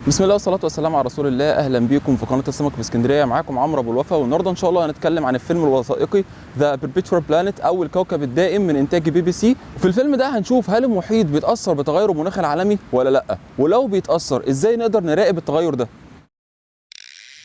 بسم الله والصلاة والسلام على رسول الله. أهلا بيكم في قناة السمك في اسكندرية. معاكم عمرو أبو الوفا، والنهارده إن شاء الله هنتكلم عن الفيلم الوثائقي ذا بيربيتوال بلانيت أو الكوكب الدائم من إنتاج BBC. وفي الفيلم ده هنشوف هل المحيط بيتأثر بتغير المناخ العالمي ولا لأ، ولو بيتأثر إزاي نقدر نراقب التغير ده.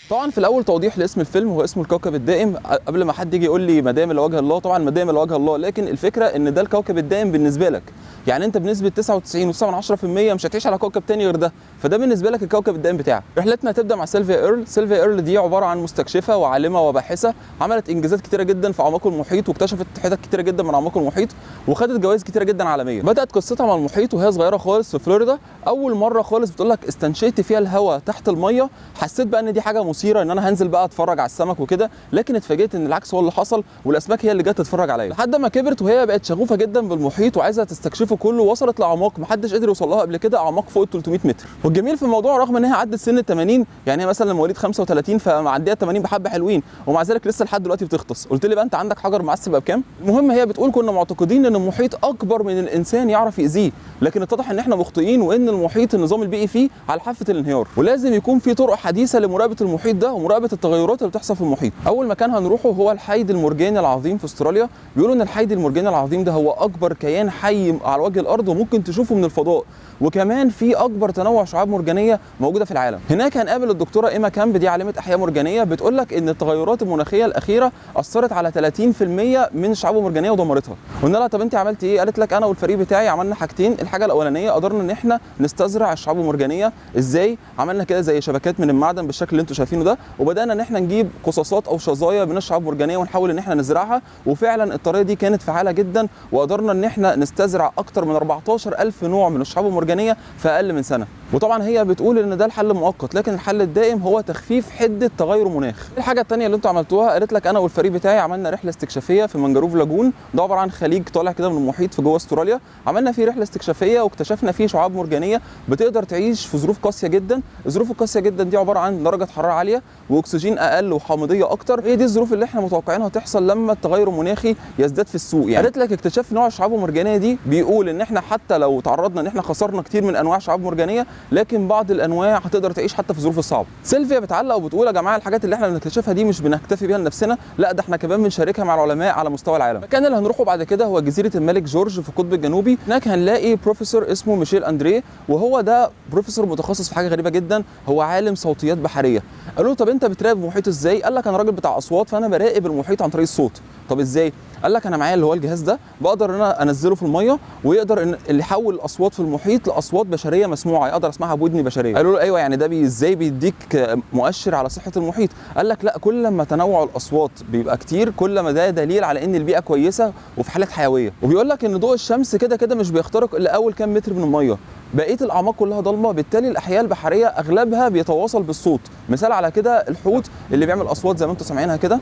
طبعا في الاول توضيح لاسم الفيلم، هو اسمه الكوكب الدائم. قبل ما حد يجي يقول لي مدام لوجه الله، طبعا مدام لوجه الله، لكن الفكره ان ده الكوكب الدائم بالنسبه لك. يعني انت بنسبه 99.9% مش هتعيش على كوكب تاني غير ده، فده بالنسبه لك الكوكب الدائم بتاعك. رحلتنا هتبدا مع سيلفيا ايرل. سيلفيا ايرل دي عباره عن مستكشفه وعالمه وباحثه، عملت انجازات كتيره جدا في اعماق المحيط، واكتشفت حتت كتيره جدا من اعماق المحيط، وخدت جوائز كتيره جدا عالميه. بدات قصتها مع المحيط وهي صغيره خالص في فلوريدا. اول مره خالص بتقول لك استنشقت فيها الهواء تحت الميه، حسيت بقى ان دي حاجه مثيره ان انا هنزل بقى اتفرج على السمك وكده، لكن اتفاجئت ان العكس هو اللي حصل، والاسماك هي اللي جت تتفرج عليا. لحد ما كبرت وهي بقت شغوفه جدا بالمحيط وعايزه تستكشفه كله، وصلت لاعماق محدش قدر يوصل لها قبل كده، اعماق فوق ال 300 متر. والجميل في الموضوع رغم ان هي عدت سن ال 80، يعني هي مثلا مواليد 35 فمعديه 80 بحبه حلوين، ومع ذلك لسه لحد دلوقتي بتغطس. قلت لي بقى انت عندك حجر معسل بقى بكام؟ المهم هي بتقول كنا معتقدين ان المحيط اكبر من الانسان يعرف يأذيه، لكن اتضح ان احنا مخطئين، وان المحيط النظام البيئي فيه على حافه الانهيار، ولازم يكون في طرق حديثه لمراقبه المحيط ده ومراقبه التغيرات اللي بتحصل في المحيط. اول مكان هنروحه هو الحيد المرجاني العظيم في استراليا. بيقولوا ان الحيد المرجاني العظيم ده هو اكبر كيان حي على وجه الارض، وممكن تشوفه من الفضاء، وكمان في اكبر تنوع شعاب مرجانيه موجوده في العالم. هناك هنقابل الدكتوره ايما كامب، دي عالمه احياء مرجانيه، بتقول لك ان التغيرات المناخيه الاخيره اثرت على 30% من الشعاب المرجانيه ودمرتها. قلنا لها طب انت عملتي ايه؟ قالت لك انا والفريق بتاعي عملنا حاجتين. الحاجه الاولانيه قدرنا ان احنا نستزرع الشعاب المرجانيه. ازاي؟ عملنا كده زي شبكات من المعدن بالشكل اللي انتم شايفينه ده، وبدانا ان احنا نجيب قصاصات او شظايا من الشعاب المرجانيه ونحاول ان احنا نزرعها، وفعلا الطريقه دي كانت فعاله جدا، وقدرنا ان احنا نستزرع اكتر من 14,000 نوع من الشعاب المرجانيه في اقل من سنه. وطبعا هي بتقول ان ده الحل المؤقت، لكن الحل الدائم هو تخفيف حده تغير المناخ. الحاجه الثانيه اللي انتم عملتوها، قالت لك انا والفريق بتاعي عملنا رحله استكشافيه في مانجروف لاجون. ده عباره عن خليج طالع كده من المحيط في جوه استراليا. عملنا فيه رحله استكشافيه واكتشفنا فيه شعاب مرجانيه بتقدر تعيش في ظروف قاسيه جدا. الظروف القاسيه جدا دي عباره عن درجه حراره عاليه واكسجين اقل وحامضيه اكتر. هي دي الظروف اللي احنا متوقعينها تحصل لما التغير المناخي يزداد في السوق. يعني قالت لك اكتشاف نوع الشعاب المرجانيه دي بيقول ان احنا حتى لو تعرضنا ان احنا خسرنا كتير من انواع شعاب مرجانيه، لكن بعض الانواع هتقدر تعيش حتى في الظروف الصعبه. سيلفيا بتعلق وبتقول يا جماعه الحاجات اللي احنا بنكتشفها دي مش بنكتفي بيها لنفسنا، لا ده احنا كمان بنشاركها مع العلماء على مستوى العالم. المكان اللي هنروحه بعد كده هو جزيره الملك جورج في القطب الجنوبي. هناك هنلاقي بروفيسور اسمه ميشيل اندريه، وهو ده بروفيسور متخصص في حاجه غريبه جدا، هو عالم صوتيات بحريه. قالوا له طب انت بتراقب المحيط ازاي؟ قال لك انا راجل بتاع اصوات، فانا براقب المحيط عن طريق الصوت. طب ازاي؟ قال لك انا معايا اللي هو الجهاز ده، بقدر ان انا انزله في الميه، ويقدر ان اللي يحول الاصوات في المحيط لاصوات بشريه مسموعه، اقدر اسمعها بودني بشريه. قالوا له ايوه، يعني ده ازاي بيديك مؤشر على صحه المحيط؟ قال لك لا، كل ما تنوع الاصوات بيبقى كتير، كل ما ده دليل على ان البيئه كويسه وفي حاله حيويه. وبيقول لك ان ضوء الشمس كده كده مش بيخترق الا اول كام متر من الميه، بقيه الاعماق كلها ضلمه، بالتالي الاحياء البحريه اغلبها بيتواصل بالصوت. مثال على كده الحوت اللي بيعمل اصوات زي ما انتم سامعينها كده.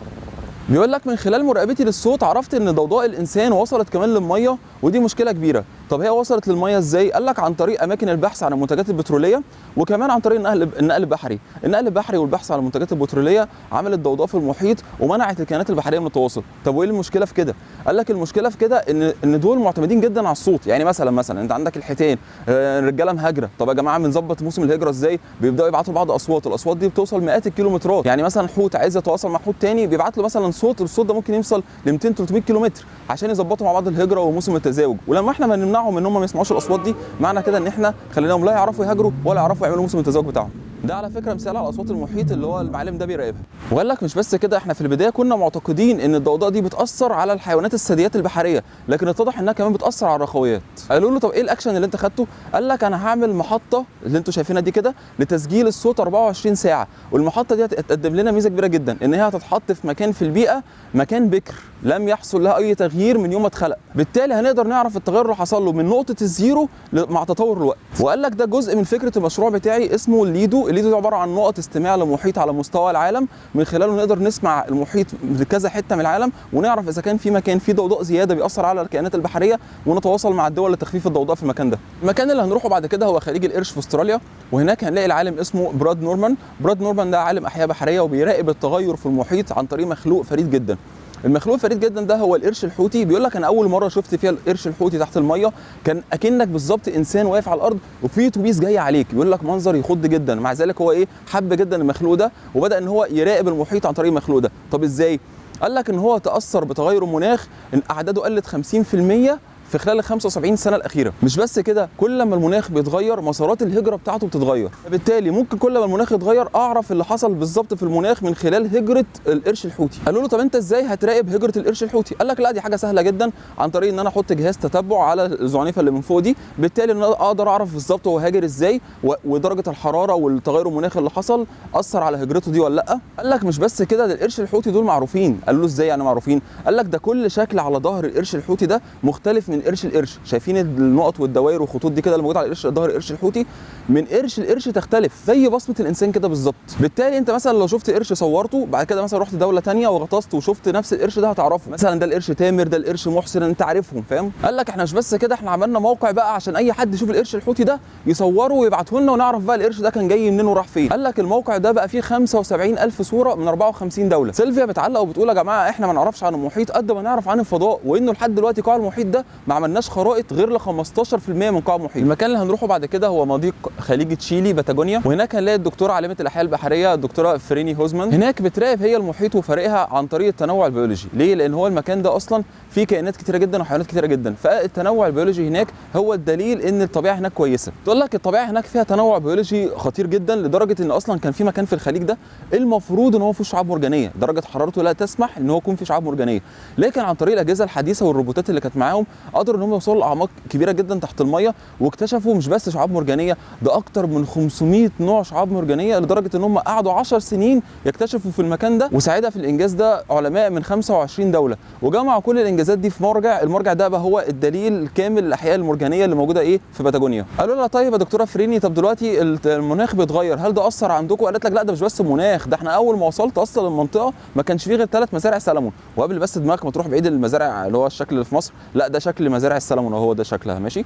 بيقول لك من خلال مراقبتي للصوت عرفت ان ضوضاء الانسان وصلت كمان للميه، ودي مشكله كبيره. طب هي وصلت للميه ازاي؟ قال لك عن طريق اماكن البحث عن المنتجات البتروليه، وكمان عن طريق النقل البحري. النقل البحري والبحث عن المنتجات البتروليه عملت ضوضاء في المحيط ومنعت الكائنات البحريه من التواصل. طب وايه المشكله في كده؟ قال لك المشكله في كده ان دول معتمدين جدا على الصوت. يعني مثلا انت عندك الحيتان، الرجاله مهاجره. طب يا جماعه بنظبط موسم الهجره ازاي؟ بيبداوا يبعتوا لبعض اصوات، الاصوات دي بتوصل مئات الكيلومترات. يعني مثلا حوت عايز يتواصل مع حوت تاني، بيبعت له مثلا صوت، الصوت ده ممكن يوصل ل 200 300 كيلومتر عشان يظبطوا مع بعض الهجره وموسم التزاوج. ولما احنا ما نمنعهم ان هم ما يسمعوش الاصوات دي، معنى كده ان احنا خليناهم لا يعرفوا يهاجروا ولا يعرفوا يعملوا موسم التزاوج بتاعهم. ده على فكره مثال على اصوات المحيط اللي هو المعلم ده بيراقبها. وقال لك مش بس كده، احنا في البدايه كنا معتقدين ان الضوضاء دي بتاثر على الحيوانات الثدييات البحريه، لكن اتضح انها كمان بتاثر على الرخويات. قالوا له طب ايه الاكشن اللي انت خدته؟ قال لك انا هعمل محطه اللي انتم شايفينها دي كده لتسجيل الصوت 24 ساعه، والمحطه دي هتقدم لنا ميزه كبيره جدا، ان هي هتتحط في مكان في البيئه، مكان بكر لم يحصل لها اي تغيير من يوم ما اتخلق، بالتالي هنقدر نعرف التغير اللي حصل له من نقطه الزيرو مع تطور الوقت. وقال لك ده جزء من فكره المشروع بتاعي اسمه الليدو. الليدو ده عباره عن نقط استماع للمحيط على مستوى العالم، من خلاله نقدر نسمع المحيط في كذا حته من العالم، ونعرف اذا كان في مكان فيه ضوضاء زياده بيأثر على الكائنات البحريه، ونتواصل مع الدول لتخفيف الضوضاء في المكان ده. المكان اللي هنروحه بعد كده هو خليج القرش في استراليا، وهناك هنلاقي العالم اسمه براد نورمان. براد نورمان ده عالم احياء بحريه وبيراقب التغير في المحيط عن طريق مخلوق فريد جدا. المخلوق الفريد جدا ده هو القرش الحوتي. بيقول لك انا اول مره شفت فيها القرش الحوتي تحت الميه كان اكنك بالظبط انسان واقف على الارض وفي اتوبيس جاي عليك. بيقول لك منظر يخض جدا، مع ذلك هو ايه حب جدا المخلوق ده وبدا ان هو يراقب المحيط عن طريق المخلوق ده. طب ازاي؟ قال لك ان هو تاثر بتغير المناخ، ان اعداده قلت 50% في خلال ال 75 سنه الاخيره. مش بس كده، كل ما المناخ بيتغير مسارات الهجره بتاعته بتتغير، فبالتالي ممكن كل ما المناخ يتغير اعرف اللي حصل بالظبط في المناخ من خلال هجره القرش الحوتي. قالوا له طب انت ازاي هتراقب هجره القرش الحوتي؟ قال لك لا دي حاجه سهله جدا، عن طريق ان انا احط جهاز تتبع على الزعنفه اللي من فوق دي، بالتالي ان انا اقدر اعرف بالظبط هو هاجر ازاي ودرجه الحراره والتغير المناخي اللي حصل اثر على هجرته دي ولا لا. قال لك مش بس كده، ده القرش الحوتي دول معروفين. قالوا له ازاي يعني معروفين؟ قال لك ده كل شكل على ظهر القرش الحوتي ده مختلف من قرش القرش. شايفين النقط والدوائر والخطوط دي كده اللي موجوده على القرش ظهر القرش الحوتي من قرش القرش تختلف، زي بصمه الانسان كده بالظبط. بالتالي انت مثلا لو شفت قرش صورته بعد كده مثلا رحت دوله ثانيه وغطست وشفت نفس القرش ده هتعرفه، مثلا ده القرش تامر، ده القرش محسن، انت عارفهم فاهم. قال لك احنا مش بس كده، احنا عملنا موقع بقى عشان اي حد يشوف القرش الحوتي ده يصوره ويبعته لنا ونعرف بقى القرش ده كان جاي منين وراح فين. قال لك الموقع ده بقى فيه 75,000 صوره من 54 دوله. سيلفيا بتعلق وبتقول يا جماعه احنا ما نعرفش عن المحيط قد ما نعرف عن الفضاء، وانه لحد دلوقتي قاع المحيط ده ما عملناش خرائط غير ل 15% من قاع المحيط. المكان اللي هنروحه بعد كده هو مضيق خليج تشيلي باتاجونيا، وهناك هنلاقي الدكتوره عالمه الاحياء البحريه الدكتوره فريني هوزمان. هناك بتراقب هي المحيط وفريقها عن طريق التنوع البيولوجي. ليه؟ لان هو المكان ده اصلا فيه كائنات كتيره جدا وحيوانات كتيره جدا، فالتنوع البيولوجي هناك هو الدليل ان الطبيعه هناك كويسه. تقول لك الطبيعه هناك فيها تنوع بيولوجي خطير جدا، لدرجه ان اصلا كان في مكان في الخليج ده المفروض ان هو فيه شعاب مرجانيه، درجه حرارته لا تسمح ان هو يكون فيه شعاب مرجانيه، لكن عن طريق الاجهزه الحديثه والروبوتات اللي كانت معاهم قدروا ان هم يوصلوا لاعماق كبيره جدا تحت الميه، واكتشفوا مش بس شعاب مرجانيه، ده اكتر من 500 نوع شعاب مرجانيه، لدرجه ان هم قعدوا 10 سنين يكتشفوا في المكان ده. وساعدها في الانجاز ده علماء من 25 دوله، وجمعوا كل الانجازات دي في مرجع. المرجع ده بقى هو الدليل الكامل للاحياء المرجانيه اللي موجوده ايه في باتاجونيا. قالوا لها طيب يا دكتوره فريني، طب دلوقتي المناخ بيتغير، هل ده اثر عندكم؟ قالت لك لا ده مش بس المناخ، ده احنا اول ما وصلت اصلا المنطقه ما كانش فيه غير 3 مزارع سلمون. وقبل بس دماغك ما تروح بعيد المزارع اللي هو الشكل اللي في مصر، لا ده شكل مزارع السلمون وهو ده شكلها ماشي.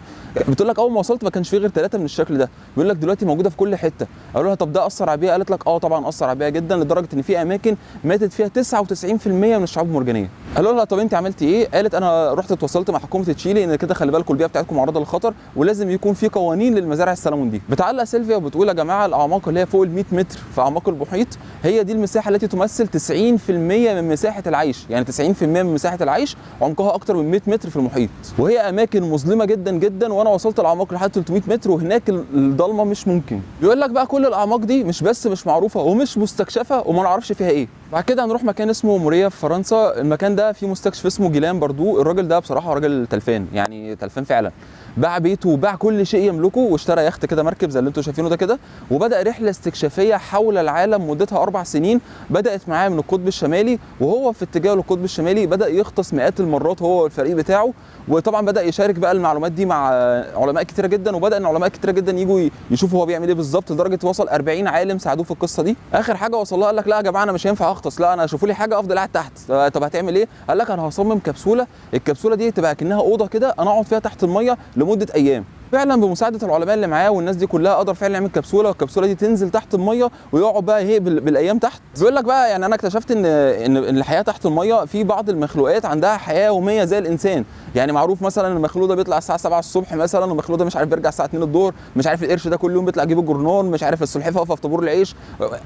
بتقول لك اول ما وصلت ما كانش فيه غير 3 من الشكل ده، بيقول لك دلوقتي موجوده في كل حته. قالوا لها طب ده اثر على البيئه؟ قالت لك اه طبعا اثر على البيئه جدا، لدرجه ان في اماكن ماتت فيها 99% من الشعاب المرجانيه. قالوا لها طب انت عملتي ايه؟ قالت انا رحت اتواصلت مع حكومه تشيلي ان كده خلي بالكم البيئه بتاعتكم معرضه للخطر ولازم يكون في قوانين للمزارع السلمون دي. بتعلق سيلفيا وبتقول يا جماعه الاعماق اللي هي فوق ال 100 متر في اعماق المحيط هي دي المساحه التي تمثل 90% من مساحه العيش، يعني 90% من مساحه العيش عمقها اكتر من 100 متر في المحيط، وهي اماكن مظلمه جدا جدا، وانا وصلت الاعماق لحد 300 متر وهناك الضلمه مش ممكن. بيقول لك بقى كل الاعماق دي مش بس مش معروفه ومش مستكشفه وما نعرفش فيها ايه. بعد كده هنروح مكان اسمه موريا في فرنسا. المكان ده فيه مستكشف اسمه جيلان باردو. الراجل ده بصراحه راجل تلفان، يعني تلفان فعلا، باع بيته وباع كل شيء يملكه واشترى يخت كده مركب زي اللي انتم شايفينه ده كده، وبدا رحله استكشافيه حول العالم مدتها 4 سنين. بدات معاه من القطب الشمالي، وهو في اتجاه للقطب الشمالي بدا يغطس مئات المرات هو والفريق بتاعه، وطبعا بدا يشارك بقى المعلومات دي مع علماء كتيره جدا، وبدا ان علماء كتيره جدا يجوا يشوفوا هو بيعمل ايه بالظبط، لدرجه وصل 40 عالم ساعدوه في القصه دي. اخر حاجه وصل لها قال لك لا يا جماعه انا مش هينفع اغطس، لا انا شوفوا لي حاجه افضل قاعد تحت. طب هتعمل ايه؟ قال لك انا هصمم كبسوله، الكبسوله دي تبقى كانها اوضه كده انا اقعد فيها تحت الميه لمده ايام. فعلا بمساعده العلماء اللي معاه والناس دي كلها قدر فعلا يعمل كبسوله، والكبسوله دي تنزل تحت الميه ويقعد بقى ايه بالايام تحت. بيقول لك بقى يعني انا اكتشفت ان الحياه تحت الميه في بعض المخلوقات عندها حياه يوميه زي الانسان، يعني معروف مثلا المخلوق ده بيطلع الساعه 7 الصبح مثلا، والمخلوق ده مش عارف بيرجع الساعه 2 الظهر، مش عارف القرش ده كل يوم بيطلع يجيب الجرنان، مش عارف السلحفاه واقفه في طابور العيش.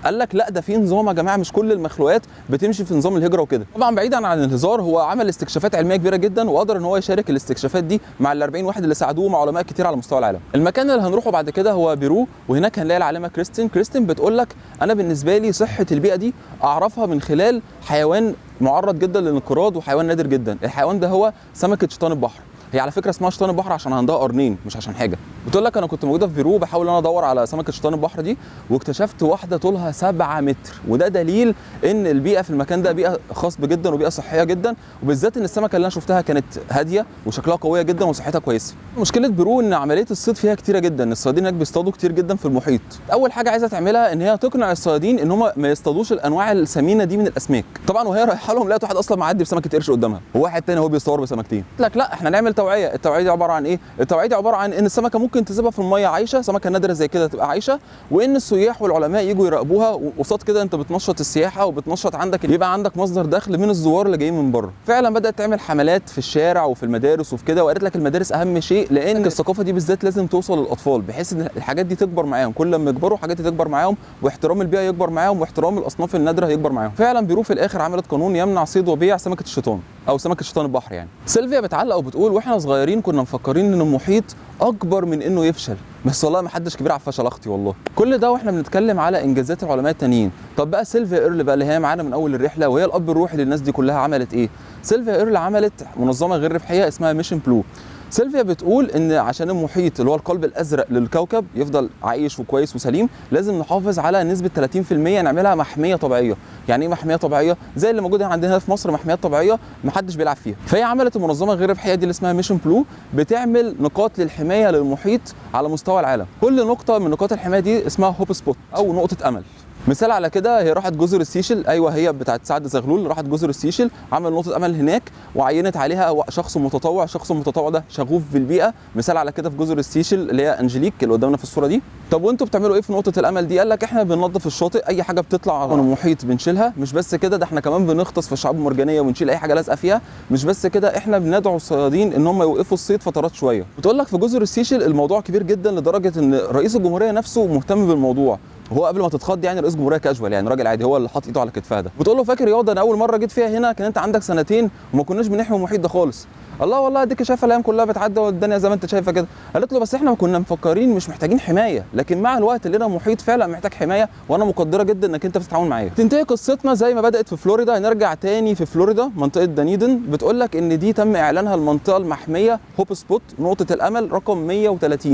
قال لك لا ده في نظام يا جماعه، مش كل المخلوقات بتمشي في نظام الهجره وكده. طبعا بعيدا عن الهزار هو عمل استكشافات علميه كبيره جدا، وقدر ان هو يشارك الاستكشافات دي مع ال 40 واحد اللي ساعدوه مع علماء كتير على مستوى العالم. المكان اللي هنروحه بعد كده هو بيرو، وهناك هنلاقي العالمه كريستين بتقول لك انا بالنسبه لي صحه البيئه دي اعرفها من خلال حيوان معرض جدا للانقراض وحيوان نادر جدا. الحيوان ده هو سمكه شيطان البحر. هي على فكره اسمها شيطان البحر عشان عندها قرنين مش عشان حاجه. بتقول لك انا كنت موجوده في بيرو بحاول ان انا ادور على سمكه شيطان البحر دي، واكتشفت واحده طولها 7 متر، وده دليل ان البيئه في المكان ده بيئه خصبه جدا وبيئه صحيه جدا، وبالذات ان السمكه اللي انا شفتها كانت هاديه وشكلها قويه جدا وصحتها كويسه. مشكله بيرو ان عمليه الصيد فيها كتيره جدا، الصيادين هناك بيصطادوا كتير جدا في المحيط. اول حاجه عايزه تعملها ان هي تقنع الصيادين ان هم ما يصطادوش الانواع السمينه دي من الاسماك. طبعا وهي رايحه لهم لقيت واحد اصلا معدي بسمكه قرش قدامها، وواحد تاني هو بيصور بسمكتين. قلت لك لا احنا نعمل توعيه. التوعيه دي عباره عن ايه؟ التوعيه دي عباره عن ان السمكه ممكن ممكن تسيبها في الميه عايشه، سمكه نادره زي كده تبقى عايشه، وان السياح والعلماء يجوا يراقبوها، وقصاد كده انت بتنشط السياحه وبتنشط عندك يبقى عندك مصدر دخل من الزوار اللي جايين من بره. فعلا بدات تعمل حملات في الشارع وفي المدارس وفي كده، وقالت لك المدارس اهم شيء، لان الثقافه دي بالذات لازم توصل للاطفال بحيث ان الحاجات دي تكبر معاهم، كل لما يكبروا الحاجات دي تكبر معاهم، واحترام البيئه يكبر معاهم، واحترام الاصناف النادره يكبر معاهم. فعلا بيرو في الاخر عملت قانون يمنع صيد وبيع سمكه الشيطان او سمكه شيطان البحر يعني. سيلفيا بتعلق وبتقول واحنا صغيرين كنا مفكرين ان المحيط اكبر من انه يفشل، بس والله ما حدش كبير على الفشل اختي والله. كل ده واحنا بنتكلم على انجازات العلماء التانيين. طب بقى سيلفيا ايرل بقى اللي هي معانا من اول الرحله وهي الاب الروحي للناس دي كلها عملت ايه؟ سيلفيا ايرل عملت منظمه غير ربحيه اسمها ميشن بلو. سيلفيا بتقول ان عشان المحيط اللي هو القلب الازرق للكوكب يفضل عايش وكويس وسليم، لازم نحافظ على نسبه 30% نعملها محميه طبيعيه. يعني ايه محميه طبيعيه؟ زي اللي موجوده عندنا في مصر محميات طبيعيه ما حدش بيلعب فيها. فهي عملت المنظمه غير الربحيه دي اللي اسمها ميشن بلو، بتعمل نقاط للحمايه للمحيط على مستوى العالم. كل نقطه من نقاط الحمايه دي اسمها هوب سبوت او نقطه امل. مثال على كده، هي راحت جزر السيشل، ايوه هي بتاعت سعد زغلول، راحت جزر السيشل عمل نقطه امل هناك وعينت عليها شخص متطوع، الشخص المتطوع ده شغوف بالبيئه. مثال على كده في جزر السيشل اللي هي انجليك اللي قدامنا في الصوره دي. طب وانتوا بتعملوا ايه في نقطه الامل دي؟ قال لك احنا بننظف الشاطئ، اي حاجه بتطلع من المحيط بنشيلها. مش بس كده، ده احنا كمان بنغطس في الشعاب المرجانيه ونشيل اي حاجه لازقه فيها. مش بس كده، احنا بندعو الصيادين ان هم يوقفوا الصيد فترات شويه. بتقول لك في جزر السيشل الموضوع كبير جدا لدرجه ان رئيس الجمهوريه نفسه مهتم بالموضوع. هو قبل ما تتخض يعني رئيس جمهوريه كاجوال، يعني راجل عادي، هو اللي حاطط ايده على كتفها ده. بتقول له فاكر ياض انا اول مره جيت فيها هنا كان انت عندك سنتين وما كناش بنحمي المحيط ده خالص. الله والله اديك شايفه الايام كلها بتعدي والدنيا زي ما انت شايفه كده. قالت له بس احنا كنا مفكرين مش محتاجين حمايه، لكن مع الوقت لقينا محيط فعلا محتاج حمايه، وانا مقدره جدا انك انت بتتعاون معايا. تنتهي قصتنا زي ما بدات في فلوريدا، هنرجع تاني في فلوريدا منطقه دانيدن. بتقول لك ان دي تم اعلانها المنطقه المحميه هوب سبوت نقطه الامل رقم 130،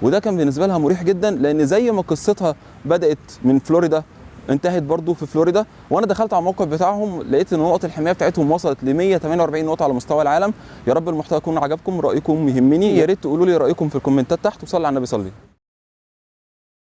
وده كان بالنسبه لها مريح جدا، لان زي ما قصتها بدات من فلوريدا انتهت برضو في فلوريدا. وانا دخلت على الموقع بتاعهم لقيت ان نقط الحمايه بتاعتهم وصلت ل 148 نقطه على مستوى العالم. يا رب المحتوى يكون عجبكم، رايكم يهمني، يا ريت تقولوا لي رايكم في الكومنتات تحت، وصلي على النبي صلي.